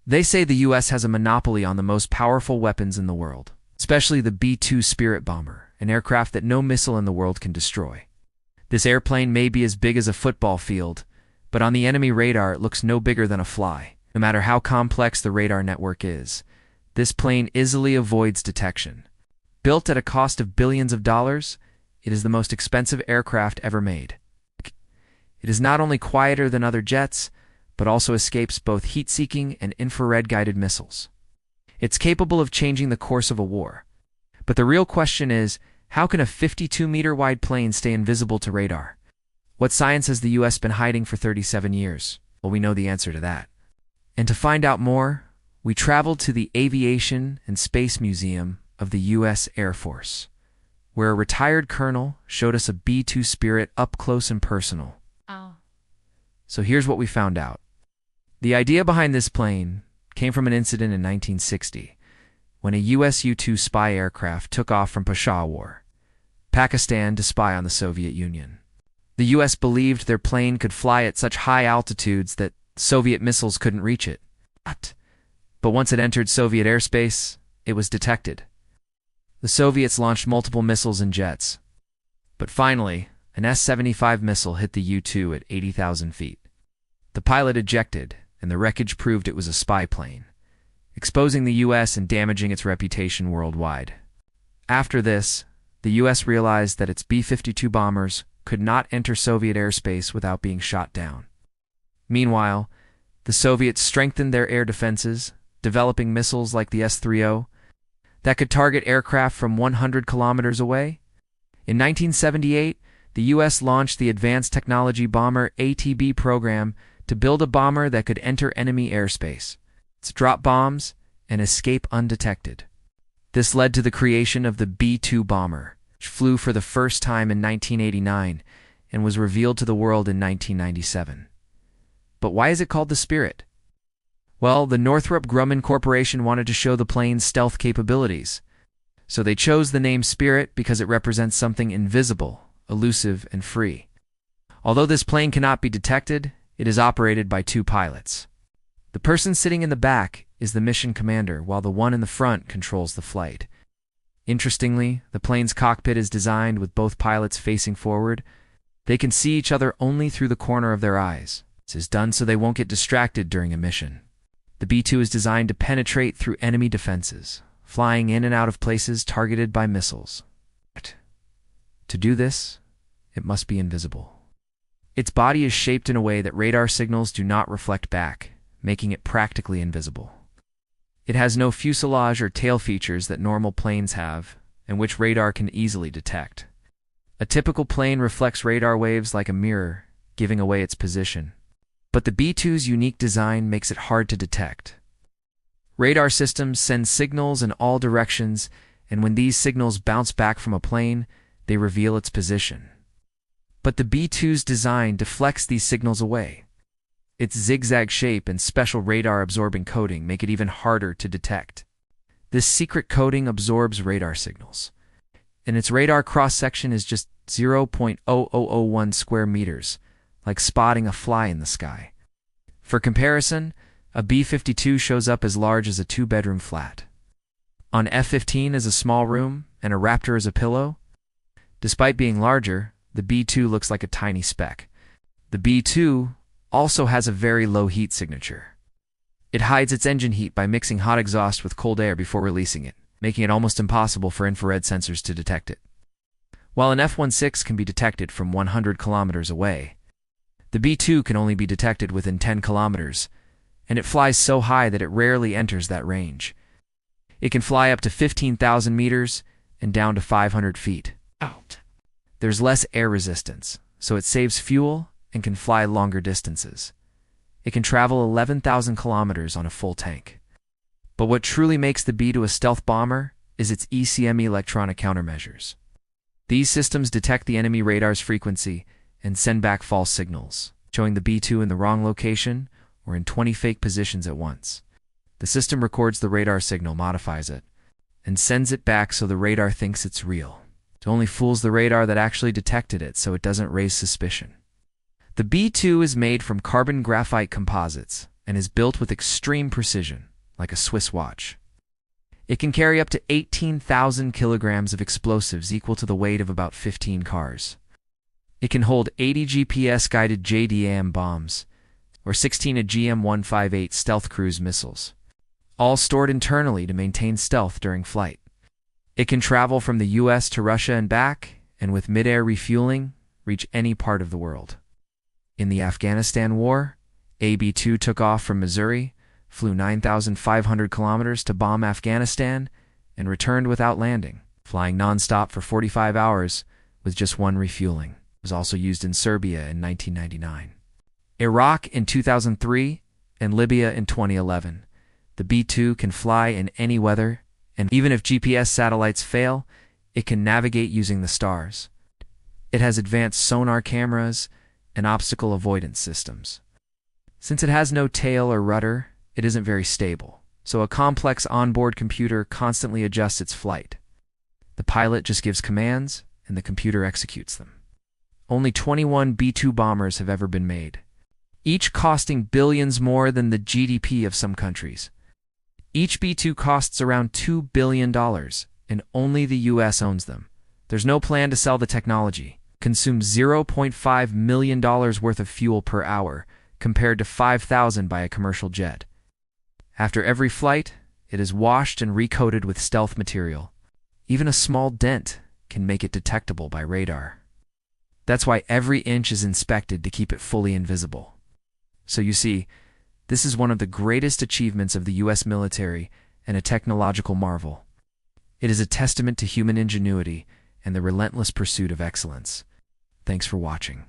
They say the US has a monopoly on the most powerful weapons in the world, especially the B-2 Spirit bomber, an aircraft that no missile in the world can destroy. This airplane may be as big as a football field, but on the enemy radar it looks no bigger than a fly. No matter how complex the radar network is, this plane easily avoids detection. Built at a cost of billions of dollars, it is the most expensive aircraft ever made. It is not only quieter than other jets, but also escapes both heat-seeking and infrared-guided missiles. It's capable of changing the course of a war. But the real question is, how can a 52-meter-wide plane stay invisible to radar? What science has the US been hiding for 37 years? Well, we know the answer to that. And to find out more, we traveled to the Aviation and Space Museum of the US Air Force, where a retired colonel showed us a B-2 Spirit up close and personal. Oh. So here's what we found out. The idea behind this plane came from an incident in 1960, when a US U-2 spy aircraft took off from Peshawar, Pakistan, to spy on the Soviet Union. The US believed their plane could fly at such high altitudes that Soviet missiles couldn't reach it. But once it entered Soviet airspace, it was detected. The Soviets launched multiple missiles and jets. But finally, an S-75 missile hit the U-2 at 80,000 feet. The pilot ejected, and the wreckage proved it was a spy plane, exposing the US and damaging its reputation worldwide. After this, the US realized that its B-52 bombers could not enter Soviet airspace without being shot down. Meanwhile, the Soviets strengthened their air defenses, developing missiles like the S-30 that could target aircraft from 100 kilometers away. In 1978, the US launched the Advanced Technology Bomber ATB program to build a bomber that could enter enemy airspace, drop bombs, and escape undetected. This led to the creation of the B-2 bomber, which flew for the first time in 1989 and was revealed to the world in 1997. But why is it called the Spirit? Well, the Northrop Grumman Corporation wanted to show the plane's stealth capabilities, so they chose the name Spirit because it represents something invisible, elusive, and free. Although this plane cannot be detected, it is operated by two pilots. The person sitting in the back is the mission commander, while the one in the front controls the flight. Interestingly, the plane's cockpit is designed with both pilots facing forward. They can see each other only through the corner of their eyes. This is done so they won't get distracted during a mission. The B-2 is designed to penetrate through enemy defenses, flying in and out of places targeted by missiles. To do this, it must be invisible. Its body is shaped in a way that radar signals do not reflect back, making it practically invisible. It has no fuselage or tail features that normal planes have, and which radar can easily detect. A typical plane reflects radar waves like a mirror, giving away its position. But the B-2's unique design makes it hard to detect. Radar systems send signals in all directions, and when these signals bounce back from a plane, they reveal its position. But the B-2's design deflects these signals away. Its zigzag shape and special radar-absorbing coating make it even harder to detect. This secret coating absorbs radar signals, and its radar cross-section is just 0.0001 square meters, like spotting a fly in the sky. For comparison, a B-52 shows up as large as a two-bedroom flat. On F-15 is a small room, and a Raptor is a pillow. Despite being larger, the B-2 looks like a tiny speck. The B-2 also has a very low heat signature. It hides its engine heat by mixing hot exhaust with cold air before releasing it, making it almost impossible for infrared sensors to detect it. While an F-16 can be detected from 100 kilometers away, the B-2 can only be detected within 10 kilometers, and it flies so high that it rarely enters that range. It can fly up to 15,000 meters and down to 500 feet. There's less air resistance, so it saves fuel and can fly longer distances. It can travel 11,000 kilometers on a full tank. But what truly makes the B-2 a stealth bomber is its ECME electronic countermeasures. These systems detect the enemy radar's frequency and send back false signals, showing the B-2 in the wrong location or in 20 fake positions at once. The system records the radar signal, modifies it, and sends it back so the radar thinks it's real. It only fools the radar that actually detected it so it doesn't raise suspicion. The B-2 is made from carbon graphite composites, and is built with extreme precision, like a Swiss watch. It can carry up to 18,000 kilograms of explosives equal to the weight of about 15 cars. It can hold 80 GPS-guided JDAM bombs, or 16 GM-158 stealth cruise missiles, all stored internally to maintain stealth during flight. It can travel from the US to Russia and back, and with mid-air refueling, reach any part of the world. In the Afghanistan war, a B-2 took off from Missouri, flew 9,500 kilometers to bomb Afghanistan, and returned without landing, flying nonstop for 45 hours with just one refueling. It was also used in Serbia in 1999. Iraq in 2003, and Libya in 2011. The B-2 can fly in any weather, and even if GPS satellites fail, it can navigate using the stars. It has advanced sonar cameras and obstacle avoidance systems. Since it has no tail or rudder, it isn't very stable, so a complex onboard computer constantly adjusts its flight. The pilot just gives commands, and the computer executes them. Only 21 B-2 bombers have ever been made, each costing billions more than the GDP of some countries. Each B-2 costs around $2 billion, and only the US owns them. There's no plan to sell the technology. Consumes $0.5 million worth of fuel per hour, compared to 5,000 by a commercial jet. After every flight, it is washed and recoated with stealth material. Even a small dent can make it detectable by radar. That's why every inch is inspected to keep it fully invisible. So you see, this is one of the greatest achievements of the US military and a technological marvel. It is a testament to human ingenuity and the relentless pursuit of excellence. Thanks for watching.